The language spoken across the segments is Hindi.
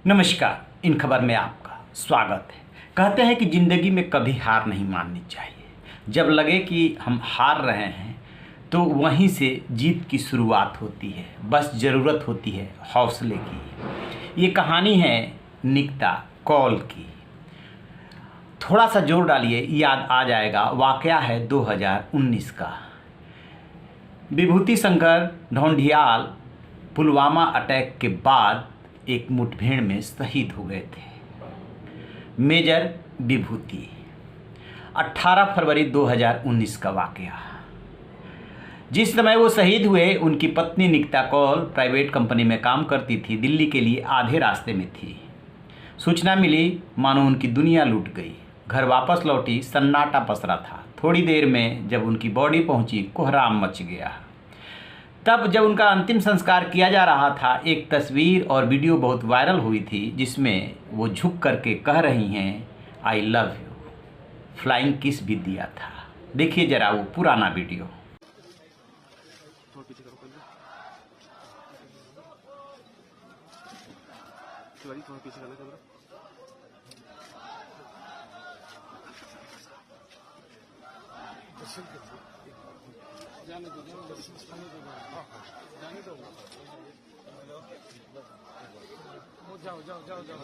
नमस्कार, इन खबर में आपका स्वागत है। कहते हैं कि ज़िंदगी में कभी हार नहीं माननी चाहिए। जब लगे कि हम हार रहे हैं तो वहीं से जीत की शुरुआत होती है। बस ज़रूरत होती है हौसले की। ये कहानी है निकिता कौल की। थोड़ा सा जोर डालिए, याद आ जाएगा। वाक़या है 2019 का। विभूति शंकर ढोंडियाल पुलवामा अटैक के बाद एक मुठभेड़ में शहीद हो गए थे। मेजर विभूति 18 फरवरी 2019 का वाक़या। जिस समय वो शहीद हुए, उनकी पत्नी निकिता कौल प्राइवेट कंपनी में काम करती थी। दिल्ली के लिए आधे रास्ते में थी। सूचना मिली, मानो उनकी दुनिया लूट गई। घर वापस लौटी, सन्नाटा पसरा था। थोड़ी देर में जब उनकी बॉडी पहुंची, कोहराम मच गया। तब जब उनका अंतिम संस्कार किया जा रहा था, एक तस्वीर और वीडियो बहुत वायरल हुई थी, जिसमें वो झुक करके कह रही हैं I love you. Flying kiss भी दिया था। देखिए जरा वो पुराना वीडियो। जाने दो जाओ जाओ जाओ जाओ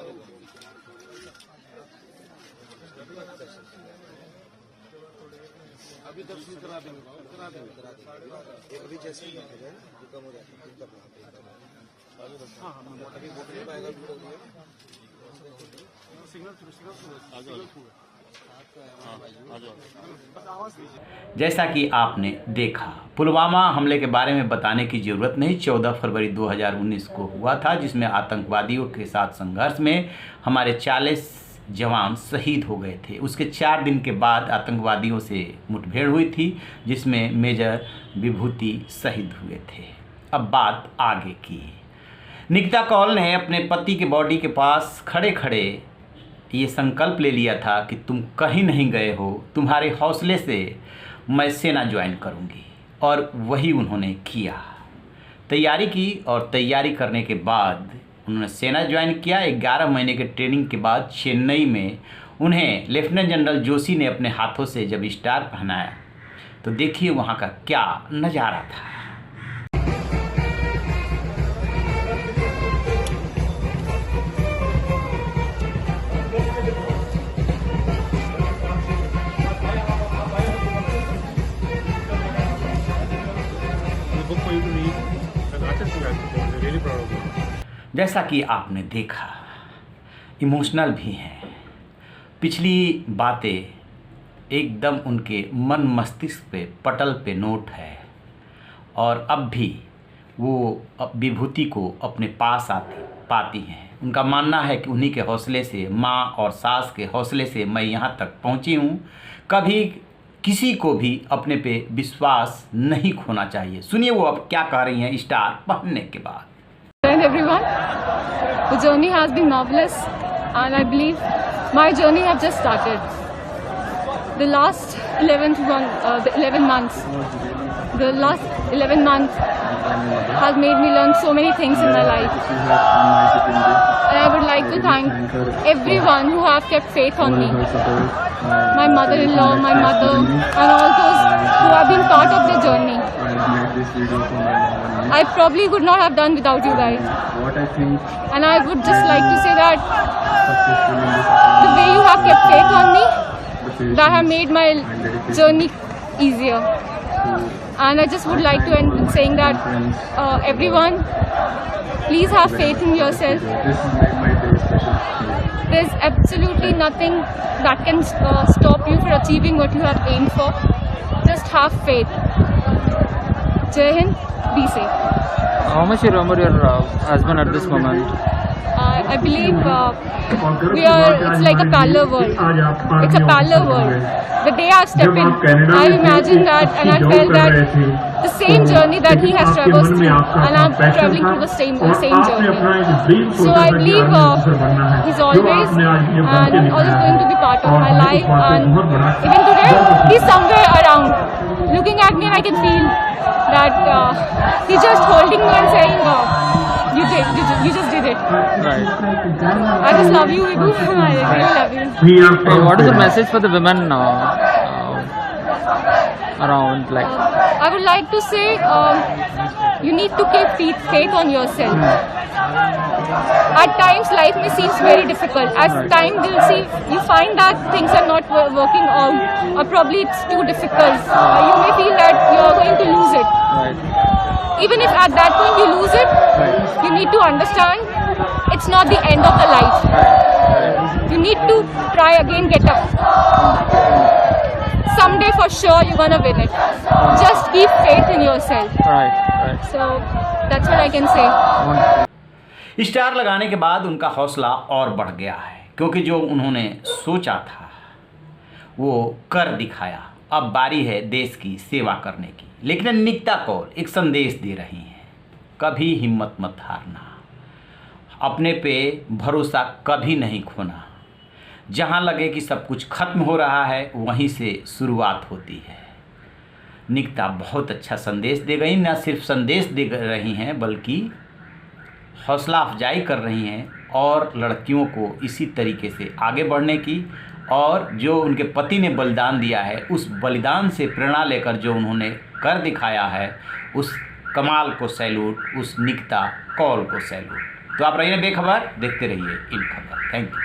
अभी दर्शन करा देंगे अभी जैसे ही कम हो जाता जैसा कि आपने देखा, पुलवामा हमले के बारे में बताने की ज़रूरत नहीं। 14 फरवरी 2019 को हुआ था, जिसमें आतंकवादियों के साथ संघर्ष में हमारे 40 जवान शहीद हो गए थे। उसके 4 दिन के बाद आतंकवादियों से मुठभेड़ हुई थी, जिसमें मेजर विभूति शहीद हुए थे। अब बात आगे की। निकिता कौल ने अपने पति के बॉडी के पास खड़े खड़े ये संकल्प ले लिया था कि तुम कहीं नहीं गए हो, तुम्हारे हौसले से मैं सेना ज्वाइन करूंगी। और वही उन्होंने किया। तैयारी की और तैयारी करने के बाद उन्होंने सेना ज्वाइन किया। 11 महीने के ट्रेनिंग के बाद चेन्नई में उन्हें लेफ्टिनेंट जनरल जोशी ने अपने हाथों से जब स्टार पहनाया, तो देखिए वहाँ का क्या नज़ारा था। जैसा कि आपने देखा, इमोशनल भी हैं। पिछली बातें एकदम उनके मन मस्तिष्क पे पटल पे नोट है। और अब भी वो विभूति को अपने पास पाती हैं। उनका मानना है कि उन्हीं के हौसले से, माँ और सास के हौसले से मैं यहाँ तक पहुँची हूँ। कभी किसी को भी अपने पे विश्वास नहीं खोना चाहिए। सुनिए वो अब क्या कह रही हैं स्टार पहनने के बाद। Hello everyone, the journey has been marvelous and I believe my journey have just started. The last 11 months has made me learn so many things in my life. And I would like to thank everyone who have kept faith on me. My mother-in-law, my mother, and all those who have been part of the journey. I probably would not have done without you guys. And I would just like to say that the way you have kept faith on me, that have made my journey easier. And I just would like to end with saying that everyone, please have faith in yourself. There's absolutely nothing that can stop you from achieving what you have aimed for. Just have faith. Jai Hind, be safe. How much you remember your husband at this moment? I believe it's like a parallel world. It's a parallel world. The day I stepped in, I imagined that and I felt that the same journey that he has traversed through, and I'm traveling through the same journey. So I believe he's always going to be part of my life, and even today he's somewhere around, looking at me, and I can feel that he's just holding me and saying, you just did it. Right. I just love you, Vibhu. I really love you. What is the message for the women around, like? I would like to say you need to keep faith on yourself. At times life may seem very difficult. As time will see, you find that things are not working out, or probably it's too difficult. You may feel that you're going to lose it. Right. Even if at that point you lose it, Right. you need to understand it's not the end of the life. Right. You need to try again, get up. Someday for sure you're gonna win it. Just keep faith in yourself. Right. Right. So that's what I can say. Star लगाने के बाद उनका हौसला और बढ़ गया है, क्योंकि जो उन्होंने सोचा था वो कर दिखाया। अब बारी है देश की सेवा करने की। लेकिन निकिता कौल एक संदेश दे रही हैं, कभी हिम्मत मत हारना, अपने पे भरोसा कभी नहीं खोना। जहाँ लगे कि सब कुछ खत्म हो रहा है, वहीं से शुरुआत होती है। निकिता बहुत अच्छा संदेश दे गई, न सिर्फ संदेश दे रही हैं बल्कि हौसला अफजाई कर रही हैं और लड़कियों को इसी तरीके से आगे बढ़ने की, और जो उनके पति ने बलिदान दिया है उस बलिदान से प्रेरणा लेकर जो उन्होंने कर दिखाया है, उस कमाल को सैल्यूट, उस निकिता कौल को सैल्यूट। तो आप रहिए बेखबर, देखते रहिए इन खबर। Thank you.